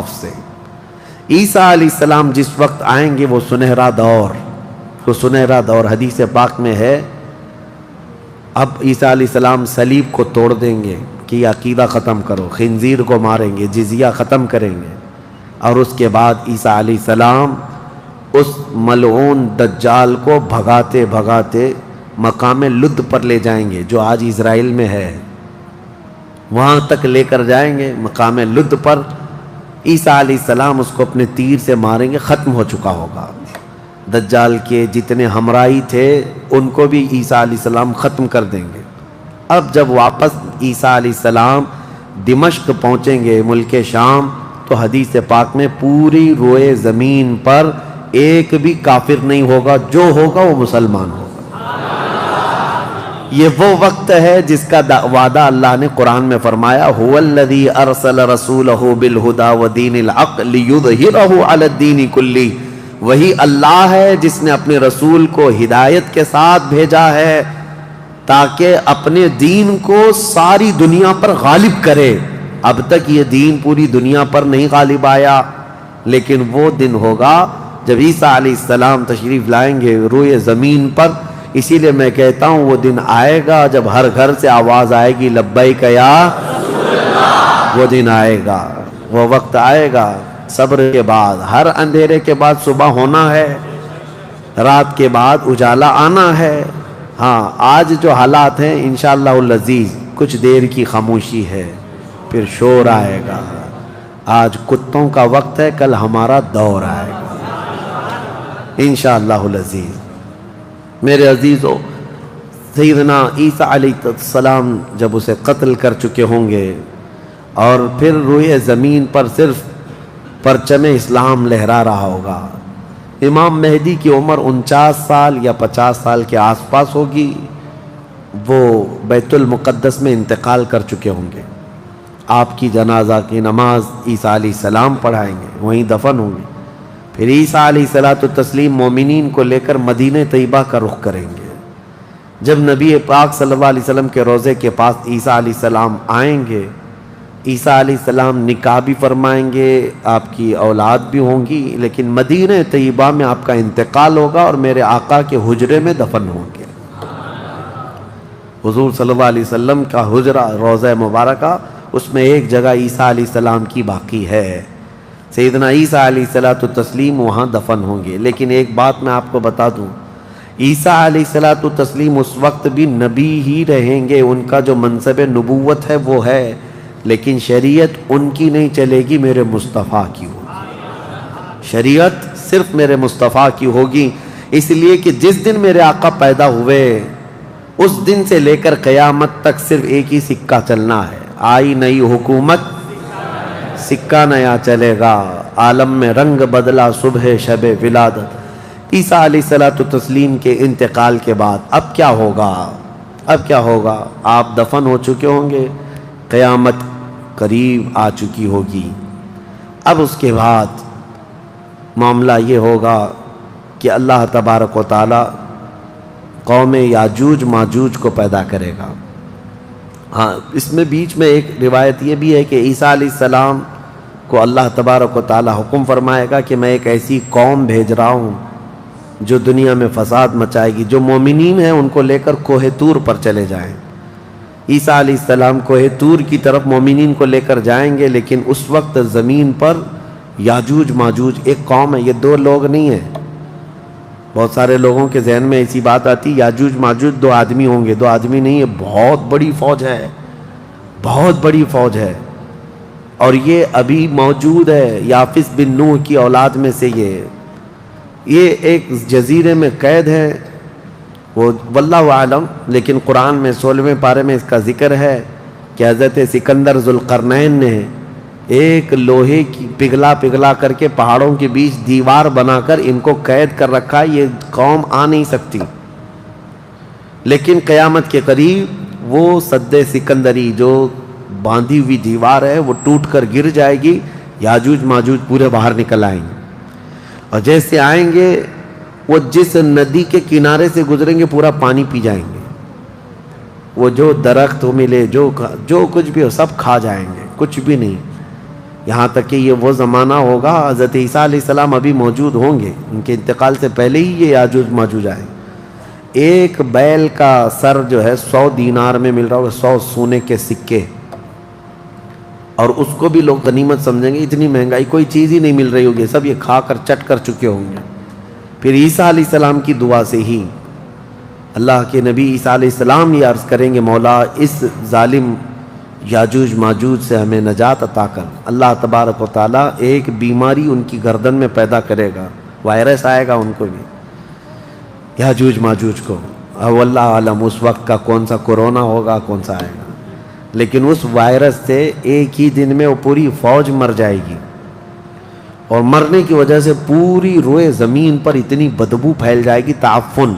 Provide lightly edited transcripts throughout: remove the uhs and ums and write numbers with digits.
خوف سے۔ عیسیٰ علیہ السلام جس وقت آئیں گے وہ سنہرا دور حدیث پاک میں ہے، اب عیسیٰ علیہ السلام صلیب کو توڑ دیں گے کہ یہ عقیدہ ختم کرو، خنزیر کو ماریں گے، جزیہ ختم کریں گے، اور اس کے بعد عیسیٰ علیہ السلام اس ملعون دجال کو بھگاتے بھگاتے مقام لد پر لے جائیں گے، جو آج اسرائیل میں ہے، وہاں تک لے کر جائیں گے۔ مقام لد پر عیسیٰ علیہ السلام اس کو اپنے تیر سے ماریں گے، ختم ہو چکا ہوگا۔ دجال کے جتنے ہمراہی تھے ان کو بھی عیسیٰ علیہ السلام ختم کر دیں گے۔ اب جب واپس عیسیٰ علیہ السلام دمشق پہنچیں گے، ملک شام، تو حدیث پاک میں پوری روئے زمین پر ایک بھی کافر نہیں ہوگا، جو ہوگا وہ مسلمان ہوگا۔ یہ وہ وقت ہے جس کا وعدہ اللہ نے قرآن میں فرمایا، هو الذی ارسل رسولہ بالہدی ودین الحق لیظہرہ علی الدین کلہ۔ وہی اللہ ہے جس نے اپنے رسول کو ہدایت کے ساتھ بھیجا ہے تاکہ اپنے دین کو ساری دنیا پر غالب کرے۔ اب تک یہ دین پوری دنیا پر نہیں غالب آیا، لیکن وہ دن ہوگا جب عیسیٰ علیہ السلام تشریف لائیں گے روئے زمین پر۔ اسی لیے میں کہتا ہوں وہ دن آئے گا جب ہر گھر سے آواز آئے گی لبیک یا رسول اللہ۔ وہ دن آئے گا، وہ وقت آئے گا۔ صبر کے بعد، ہر اندھیرے کے بعد صبح ہونا ہے، رات کے بعد اجالا آنا ہے۔ ہاں، آج جو حالات ہیں انشاءاللہ العزیز کچھ دیر کی خاموشی ہے، پھر شور آئے گا۔ آج کتوں کا وقت ہے، کل ہمارا دور آئے گا انشاءاللہ العزیز۔ میرے عزیزو، سیدنا عیسیٰ علیہ السلام جب اسے قتل کر چکے ہوں گے اور پھر روئے زمین پر صرف پرچم اسلام لہرا رہا ہوگا، امام مہدی کی عمر 49 سال یا 50 سال کے آس پاس ہوگی، وہ بیت المقدس میں انتقال کر چکے ہوں گے۔ آپ کی جنازہ کی نماز عیسیٰ علیہ السلام پڑھائیں گے، وہیں دفن ہوں گے۔ پھر عیسیٰ علیہ السلام مومنین کو لے کر مدینہ طیبہ کا رخ کریں گے۔ جب نبی پاک صلی اللہ علیہ وسلم کے روضے کے پاس عیسیٰ علیہ السلام آئیں گے، عیسیٰ علیہ السلام نکاح بھی فرمائیں گے، آپ کی اولاد بھی ہوں گی، لیکن مدینہ طیبہ میں آپ کا انتقال ہوگا اور میرے آقا کے حجرے میں دفن ہوں گے۔ حضور صلی اللہ علیہ وسلم کا حجرہ روضہ مبارکہ، اس میں ایک جگہ عیسیٰ علیہ السلام کی باقی ہے۔ سیدنا عیسیٰ علیہ السلام وہاں دفن ہوں گے۔ لیکن ایک بات میں آپ کو بتا دوں، عیسیٰ علیہ السلام اس وقت بھی نبی ہی رہیں گے، ان کا جو منصب نبوت ہے وہ ہے، لیکن شریعت ان کی نہیں چلے گی، میرے مصطفیٰ کی ہوگی۔ شریعت صرف میرے مصطفیٰ کی ہوگی، اس لیے کہ جس دن میرے آقا پیدا ہوئے اس دن سے لے کر قیامت تک صرف ایک ہی سکہ چلنا ہے۔ آئی نئی حکومت، سکہ نیا چلے گا، عالم میں رنگ بدلا صبح شب ولادت۔ عیسیٰ علیہ السلام کے انتقال کے بعد اب کیا ہوگا؟ اب کیا ہوگا؟ آپ دفن ہو چکے ہوں گے، قیامت قریب آ چکی ہوگی۔ اب اس کے بعد معاملہ یہ ہوگا کہ اللہ تبارک و تعالی قوم یاجوج ماجوج کو پیدا کرے گا۔ ہاں، اس میں بیچ میں ایک روایت یہ بھی ہے کہ عیسیٰ علیہ السلام کو اللہ تبارک و تعالی حکم فرمائے گا کہ میں ایک ایسی قوم بھیج رہا ہوں جو دنیا میں فساد مچائے گی، جو مومنین ہیں ان کو لے کر کوہ طور پر چلے جائیں۔ عیسیٰ علیہ السلام کوہ طور کی طرف مومنین کو لے کر جائیں گے، لیکن اس وقت زمین پر یاجوج ماجوج ایک قوم ہے، یہ دو لوگ نہیں ہیں۔ بہت سارے لوگوں کے ذہن میں ایسی بات آتی، یاجوج ماجوج دو آدمی ہوں گے، دو آدمی نہیں ہے، بہت بڑی فوج ہے، بہت بڑی فوج ہے، اور یہ ابھی موجود ہے۔ یافس بن نوح کی اولاد میں سے یہ ایک جزیرے میں قید ہے، وہ واللہ عالم، لیکن قرآن میں 16ویں پارے میں اس کا ذکر ہے کہ حضرت سکندر ذوالقرنین نے ایک لوہے کی پگھلا کر کے پہاڑوں کے بیچ دیوار بنا کر ان کو قید کر رکھا، یہ قوم آ نہیں سکتی۔ لیکن قیامت کے قریب وہ سد سکندری جو باندھی ہوئی دیوار ہے وہ ٹوٹ کر گر جائے گی، یاجوج ماجوج پورے باہر نکل آئیں گے، اور جیسے آئیں گے وہ جس ندی کے کنارے سے گزریں گے پورا پانی پی جائیں گے، وہ جو درخت ملے جو کچھ بھی ہو سب کھا جائیں گے، کچھ بھی نہیں۔ یہاں تک کہ یہ وہ زمانہ ہوگا حضرت عیسیٰ علیہ السلام ابھی موجود ہوں گے، ان کے انتقال سے پہلے ہی یہ یاجوج ماجوج آئے. ایک بیل کا سر جو ہے 100 دینار میں مل رہا ہوگا، 100 سونے کے سکے، اور اس کو بھی لوگ غنیمت سمجھیں گے. اتنی مہنگائی کوئی چیز ہی نہیں مل رہی ہوگی، سب یہ کھا کر چٹ کر چکے ہوں گے. پھر عیسیٰ علیہ السلام کی دعا سے ہی اللہ کے نبی عیسیٰ علیہ السلام یہ عرض کریں گے مولا اس ظالم یاجوج ماجوج سے ہمیں نجات عطا کر. اللہ تبارک و تعالیٰ ایک بیماری ان کی گردن میں پیدا کرے گا، وائرس آئے گا ان کو بھی، یاجوج ماجوج کو. اب اللہ عالم اس وقت کا کون سا کورونا ہوگا، کون سا آئے گا، لیکن اس وائرس سے ایک ہی دن میں وہ پوری فوج مر جائے گی، اور مرنے کی وجہ سے پوری روئے زمین پر اتنی بدبو پھیل جائے گی، تعفن،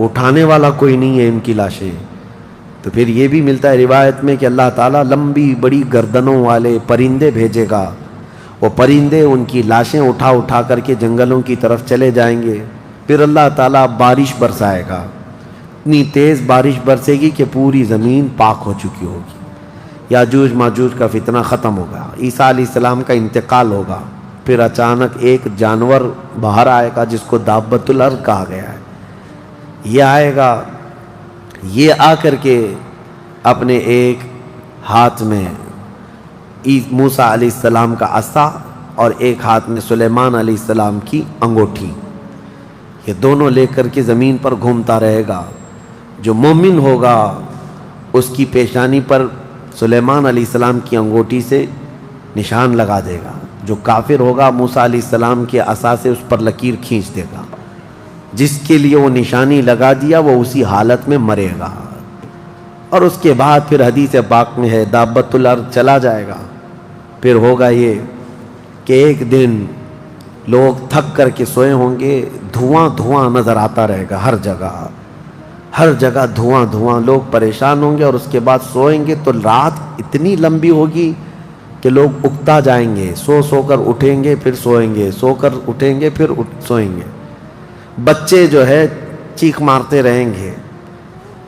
اٹھانے والا کوئی نہیں ہے ان کی لاشیں. تو پھر یہ بھی ملتا ہے روایت میں کہ اللہ تعالیٰ لمبی بڑی گردنوں والے پرندے بھیجے گا، وہ پرندے ان کی لاشیں اٹھا اٹھا کر کے جنگلوں کی طرف چلے جائیں گے. پھر اللہ تعالیٰ بارش برسائے گا، اتنی تیز بارش برسے گی کہ پوری زمین پاک ہو چکی ہوگی. یاجوج ماجوج کا فتنہ ختم ہوگا، عیسیٰ علیہ السلام کا انتقال ہوگا. پھر اچانک ایک جانور باہر آئے گا جس کو دابۃ الارض کہا گیا ہے. یہ آئے گا، یہ آ کر کے اپنے ایک ہاتھ میں موسیٰ علیہ السلام کا عصا اور ایک ہاتھ میں سلیمان علیہ السلام کی انگوٹھی، یہ دونوں لے کر کے زمین پر گھومتا رہے گا. جو مومن ہوگا اس کی پیشانی پر سلیمان علیہ السلام کی انگوٹھی سے نشان لگا دے گا. جو کافر ہوگا موسیٰ علیہ السلام کے عصا سے اس پر لکیر کھینچ دے گا. جس کے لیے وہ نشانی لگا دیا وہ اسی حالت میں مرے گا. اور اس کے بعد پھر حدیث پاک میں ہے دابۃ الارض چلا جائے گا. پھر ہوگا یہ کہ ایک دن لوگ تھک کر کے سوئے ہوں گے، دھواں دھواں نظر آتا رہے گا ہر جگہ، ہر جگہ دھواں دھواں، لوگ پریشان ہوں گے. اور اس کے بعد سوئیں گے تو رات اتنی لمبی ہوگی کہ لوگ اکتا جائیں گے، سو سو کر اٹھیں گے پھر سوئیں گے، سو کر اٹھیں گے پھر سوئیں گے. بچے جو ہے چیخ مارتے رہیں گے،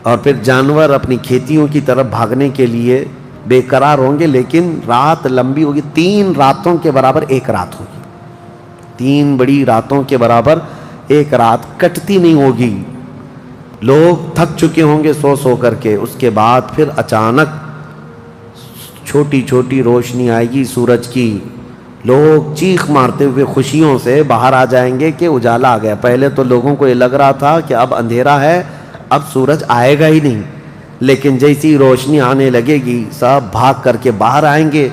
اور پھر جانور اپنی کھیتیوں کی طرف بھاگنے کے لیے بے قرار ہوں گے. لیکن رات لمبی ہوگی، 3 راتوں کے برابر ایک رات ہوگی، 3 بڑی راتوں کے برابر ایک رات کٹتی نہیں ہوگی. لوگ تھک چکے ہوں گے سو سو کر کے. اس کے بعد پھر اچانک چھوٹی چھوٹی روشنی آئے گی سورج کی. لوگ چیخ مارتے ہوئے خوشیوں سے باہر آ جائیں گے کہ اجالا آ گیا. پہلے تو لوگوں کو یہ لگ رہا تھا کہ اب اندھیرا ہے، اب سورج آئے گا ہی نہیں. لیکن جیسی روشنی آنے لگے گی سب بھاگ کر کے باہر آئیں گے.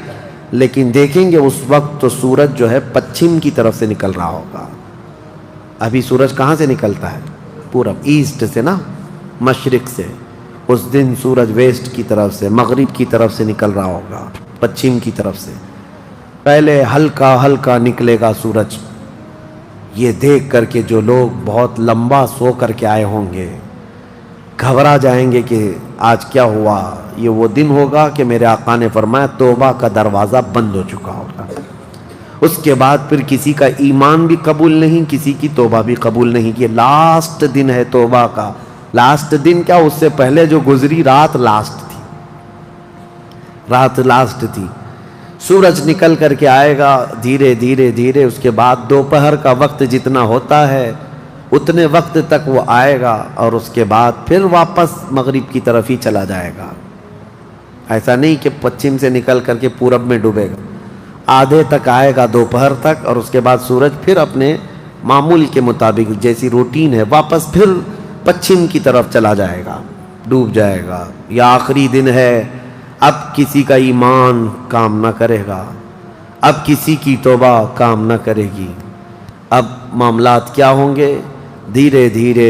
لیکن دیکھیں گے اس وقت تو سورج جو ہے پچھم کی طرف سے نکل رہا ہوگا. ابھی سورج کہاں سے نکلتا ہے؟ پورب، ایسٹ سے نا، مشرق سے. اس دن سورج ویسٹ کی طرف سے، مغرب کی طرف سے نکل رہا ہوگا، پچھم کی طرف سے. پہلے ہلکا ہلکا نکلے گا سورج. یہ دیکھ کر کے جو لوگ بہت لمبا سو کر کے آئے ہوں گے گھبرا جائیں گے کہ آج کیا ہوا. یہ وہ دن ہوگا کہ میرے آقا نے فرمایا توبہ کا دروازہ بند ہو چکا ہوگا. اس کے بعد پھر کسی کا ایمان بھی قبول نہیں، کسی کی توبہ بھی قبول نہیں. یہ لاسٹ دن ہے توبہ کا. لاسٹ دن کیا، اس سے پہلے جو گزری رات لاسٹ تھی، رات لاسٹ تھی. سورج نکل کر کے آئے گا دھیرے دھیرے دھیرے. اس کے بعد دوپہر کا وقت جتنا ہوتا ہے اتنے وقت تک وہ آئے گا، اور اس کے بعد پھر واپس مغرب کی طرف ہی چلا جائے گا. ایسا نہیں کہ پچھم سے نکل کر کے پورب میں ڈوبے گا. آدھے تک آئے گا دوپہر تک، اور اس کے بعد سورج پھر اپنے معمول کے مطابق جیسی روٹین ہے واپس پھر پچھم کی طرف چلا جائے گا، ڈوب جائے گا. یا آخری دن ہے، اب کسی کا ایمان کام نہ کرے گا، اب کسی کی توبہ کام نہ کرے گی. اب معاملات کیا ہوں گے؟ دھیرے دھیرے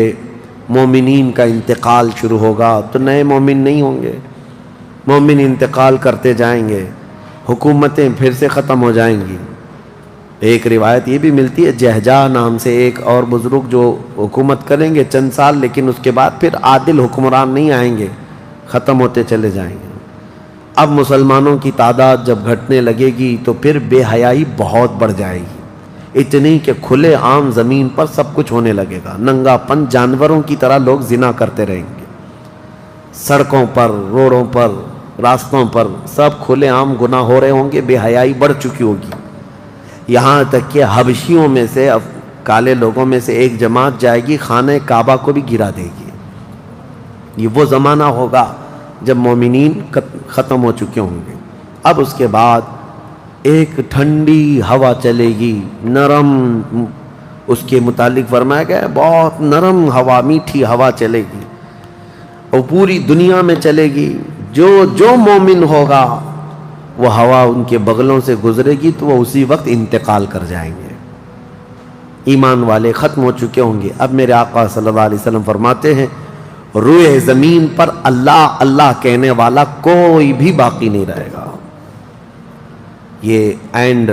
مومنین کا انتقال شروع ہوگا. تو نئے مومن نہیں ہوں گے، مومن انتقال کرتے جائیں گے، حکومتیں پھر سے ختم ہو جائیں گی. ایک روایت یہ بھی ملتی ہے جہجہ نام سے ایک اور بزرگ جو حکومت کریں گے چند سال، لیکن اس کے بعد پھر عادل حکمران نہیں آئیں گے، ختم ہوتے چلے جائیں گے. اب مسلمانوں کی تعداد جب گھٹنے لگے گی تو پھر بے حیائی بہت بڑھ جائے گی. اتنی کہ کھلے عام زمین پر سب کچھ ہونے لگے گا. ننگا پن، جانوروں کی طرح لوگ زنا کرتے رہیں گے، سڑکوں پر، روڈوں پر راستوں پر سب کھلے عام گناہ ہو رہے ہوں گے، بے حیائی بڑھ چکی ہوگی، یہاں تک کہ حبشیوں میں سے، کالے لوگوں میں سے ایک جماعت جائے گی خانہ کعبہ کو بھی گرا دے گی۔ یہ وہ زمانہ ہوگا جب مومنین ختم ہو چکے ہوں گے۔ اب اس کے بعد ایک ٹھنڈی ہوا چلے گی، نرم، اس کے متعلق فرمایا گیا ہے بہت نرم ہوا، میٹھی ہوا چلے گی، اور پوری دنیا میں چلے گی۔ جو مومن ہوگا وہ ہوا ان کے بغلوں سے گزرے گی تو وہ اسی وقت انتقال کر جائیں گے۔ ایمان والے ختم ہو چکے ہوں گے۔ اب میرے آقا صلی اللہ علیہ وسلم فرماتے ہیں روئے زمین پر اللہ اللہ کہنے والا کوئی بھی باقی نہیں رہے گا۔ یہ اینڈ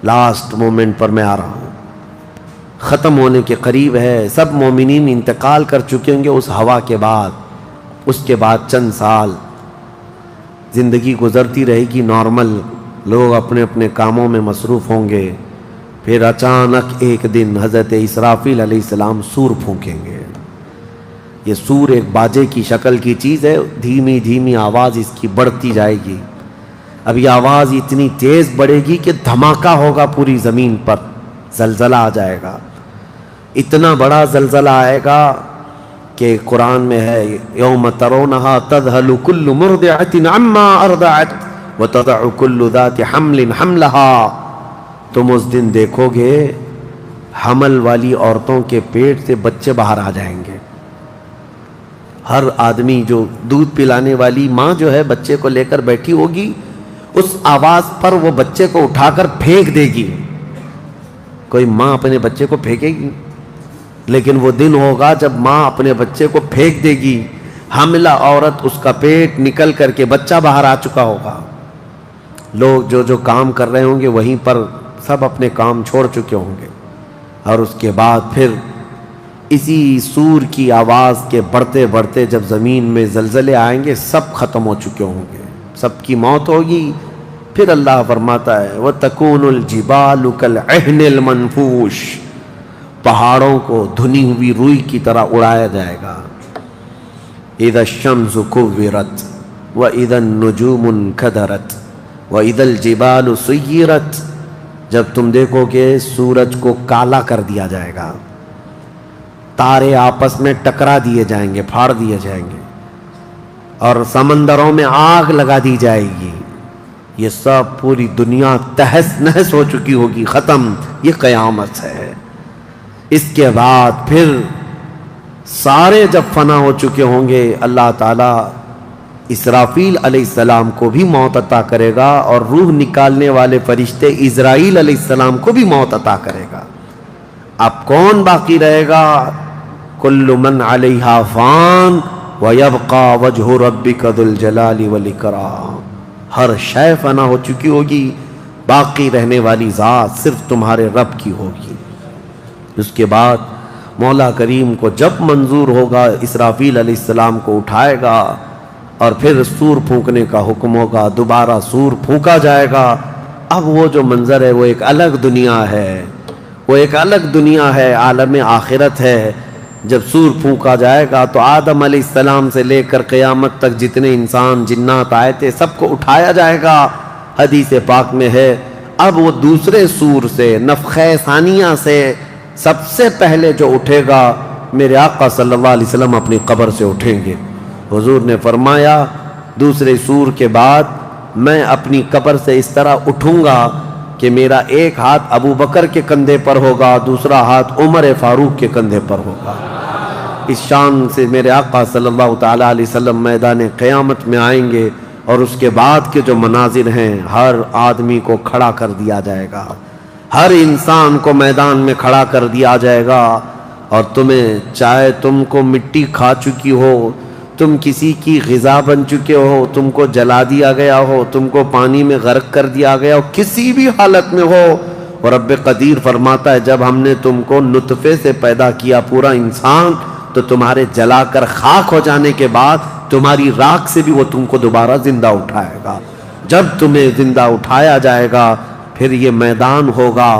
لاسٹ مومنٹ پر میں آ رہا ہوں، ختم ہونے کے قریب ہے۔ سب مومنین انتقال کر چکے ہوں گے اس ہوا کے بعد۔ اس کے بعد چند سال زندگی گزرتی رہے گی نارمل، لوگ اپنے اپنے کاموں میں مصروف ہوں گے۔ پھر اچانک ایک دن حضرت اسرافیل علیہ السلام سور پھونکیں گے۔ یہ سور ایک باجے کی شکل کی چیز ہے، دھیمی دھیمی آواز اس کی بڑھتی جائے گی۔ اب یہ آواز اتنی تیز بڑھے گی کہ دھماکہ ہوگا پوری زمین پر، زلزلہ آ جائے گا۔ اتنا بڑا زلزلہ آئے گا کہ قرآن میں ہے یوم ترونہا تذہل کل مرضعۃ عما ارضعت وتضع کل ذات حمل حملہا۔ تم اس دن دیکھو گے حمل والی عورتوں کے پیٹ سے بچے باہر آ جائیں گے۔ ہر آدمی جو دودھ پلانے والی ماں جو ہے بچے کو لے کر بیٹھی ہوگی، اس آواز پر وہ بچے کو اٹھا کر پھینک دے گی۔ کوئی ماں اپنے بچے کو پھینکے گی؟ لیکن وہ دن ہوگا جب ماں اپنے بچے کو پھینک دے گی، حاملہ عورت اس کا پیٹ نکل کر کے بچہ باہر آ چکا ہوگا۔ لوگ جو کام کر رہے ہوں گے وہیں پر سب اپنے کام چھوڑ چکے ہوں گے، اور اس کے بعد پھر اسی سور کی آواز کے بڑھتے بڑھتے جب زمین میں زلزلے آئیں گے سب ختم ہو چکے ہوں گے، سب کی موت ہوگی۔ پھر اللہ فرماتا ہے وَتَكُونُ الْجِبَالُ كَالْعِهْنِ الْمَنْفُوشِ، پہاڑوں کو دھنی ہوئی روئی کی طرح اڑایا جائے گا۔ اِذَا الشَّمْسُ كُوِّرَتْ وَإِذَا النُّجُومُ انْكَدَرَتْ وَإِذَا الْجِبَالُ سُيِّرَتْ، جب تم دیکھو کہ سورج کو کالا کر دیا جائے گا، تارے آپس میں ٹکرا دیے جائیں گے، پھاڑ دیے جائیں گے، اور سمندروں میں آگ لگا دی جائے گی، یہ سب پوری دنیا تہس نہس ہو چکی ہوگی، ختم، یہ قیامت ہے۔ اس کے بعد پھر سارے جب فنا ہو چکے ہوں گے، اللہ تعالیٰ اسرافیل علیہ السلام کو بھی موت عطا کرے گا، اور روح نکالنے والے فرشتے عزرائیل علیہ السلام کو بھی موت عطا کرے گا۔ اب کون باقی رہے گا؟ کل من علیہا فان ویبقى وجہ ربک ذو الجلال والاکرام، ہر شے فنا ہو چکی ہوگی، باقی رہنے والی ذات صرف تمہارے رب کی ہوگی۔ اس کے بعد مولا کریم کو جب منظور ہوگا اسرافیل علیہ السلام کو اٹھائے گا، اور پھر سور پھونکنے کا حکم ہوگا، دوبارہ سور پھونکا جائے گا۔ اب وہ جو منظر ہے وہ ایک الگ دنیا ہے، وہ ایک الگ دنیا ہے، عالم آخرت ہے۔ جب سور پھونکا جائے گا تو آدم علیہ السلام سے لے کر قیامت تک جتنے انسان جنات آئے تھے سب کو اٹھایا جائے گا۔ حدیث پاک میں ہے اب وہ دوسرے سور سے، نفخہ ثانیہ سے سب سے پہلے جو اٹھے گا میرے آقا صلی اللہ علیہ وسلم اپنی قبر سے اٹھیں گے۔ حضور نے فرمایا دوسرے سور کے بعد میں اپنی قبر سے اس طرح اٹھوں گا کہ میرا ایک ہاتھ ابو بکر کے کندھے پر ہوگا، دوسرا ہاتھ عمر فاروق کے کندھے پر ہوگا۔ اس شان سے میرے آقا صلی اللہ تعالیٰ علیہ وسلم میدان قیامت میں آئیں گے، اور اس کے بعد کے جو مناظر ہیں ہر آدمی کو کھڑا کر دیا جائے گا، ہر انسان کو میدان میں کھڑا کر دیا جائے گا، اور تمہیں چاہے تم کو مٹی کھا چکی ہو، تم کسی کی غذا بن چکے ہو، تم کو جلا دیا گیا ہو، تم کو پانی میں غرق کر دیا گیا ہو، کسی بھی حالت میں ہو، اور رب قدیر فرماتا ہے جب ہم نے تم کو نطفے سے پیدا کیا پورا انسان، تو تمہارے جلا کر خاک ہو جانے کے بعد تمہاری راکھ سے بھی وہ تم کو دوبارہ زندہ اٹھائے گا۔ جب تمہیں زندہ اٹھایا جائے گا پھر یہ میدان ہوگا،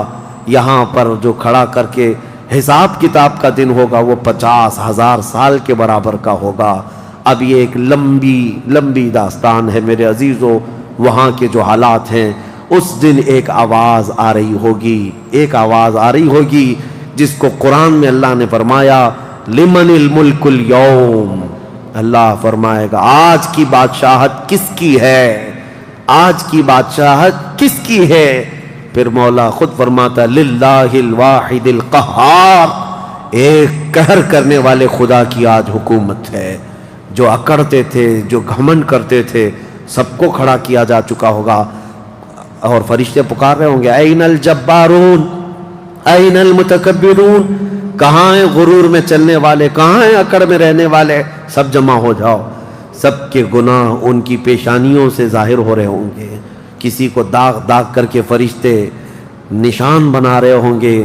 یہاں پر جو کھڑا کر کے حساب کتاب کا دن ہوگا وہ 50,000 سال کے برابر کا ہوگا۔ اب یہ ایک لمبی داستان ہے میرے عزیزو، وہاں کے جو حالات ہیں۔ اس دن ایک آواز آ رہی ہوگی جس کو قرآن میں اللہ نے فرمایا لمن الملک اليوم، اللہ فرمائے گا آج کی بادشاہت کس کی ہے، آج کی بادشاہت کس کی ہے؟ پھر مولا خود فرماتا للہ الواحد القہار، ایک قہر کرنے والے خدا کی آج حکومت ہے۔ جو اکڑتے تھے، جو گھمنڈ کرتے تھے، سب کو کھڑا کیا جا چکا ہوگا، اور فرشتے پکار رہے ہوں گے این الجبارون این المتکبرون، کہاں ہیں غرور میں چلنے والے، کہاں ہیں اکڑ میں رہنے والے، سب جمع ہو جاؤ۔ سب کے گناہ ان کی پیشانیوں سے ظاہر ہو رہے ہوں گے، کسی کو داغ کر کے فرشتے نشان بنا رہے ہوں گے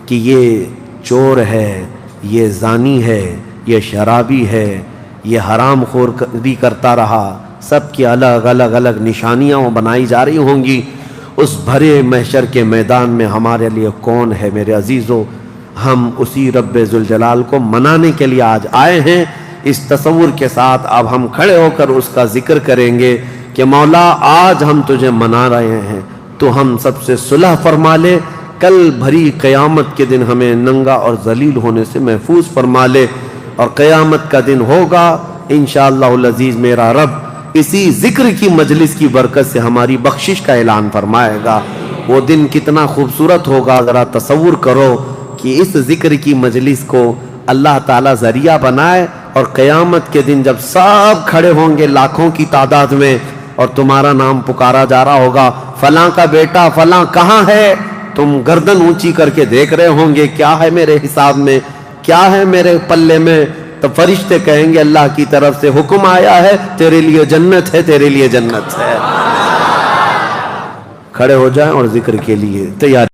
کہ یہ چور ہے، یہ زانی ہے، یہ شرابی ہے، یہ حرام خوری کرتا رہا۔ سب کی الگ نشانیاں بنائی جا رہی ہوں گی۔ اس بھرے محشر کے میدان میں ہمارے لیے کون ہے میرے عزیزو؟ ہم اسی رب ذوالجلال کو منانے کے لیے آج آئے ہیں۔ اس تصور کے ساتھ اب ہم کھڑے ہو کر اس کا ذکر کریں گے کہ مولا آج ہم تجھے منا رہے ہیں، تو ہم سب سے صلح فرما لے، کل بھری قیامت کے دن ہمیں ننگا اور ذلیل ہونے سے محفوظ فرما لے، اور قیامت کا دن ہوگا انشاءاللہ العزیز میرا رب اسی ذکر کی مجلس کی برکت سے ہماری بخشش کا اعلان فرمائے گا۔ وہ دن کتنا خوبصورت ہوگا، ذرا تصور کرو کہ اس ذکر کی مجلس کو اللہ تعالیٰ ذریعہ بنائے، اور قیامت کے دن جب سب کھڑے ہوں گے لاکھوں کی تعداد میں، اور تمہارا نام پکارا جا رہا ہوگا فلاں کا بیٹا فلاں کہاں ہے، تم گردن اونچی کر کے دیکھ رہے ہوں گے کیا ہے میرے حساب میں، کیا ہے میرے پلے میں، تو فرشتے کہیں گے اللہ کی طرف سے حکم آیا ہے، تیرے لیے جنت ہے، تیرے لیے جنت ہے۔ کھڑے ہو جائیں اور ذکر کے لیے تیار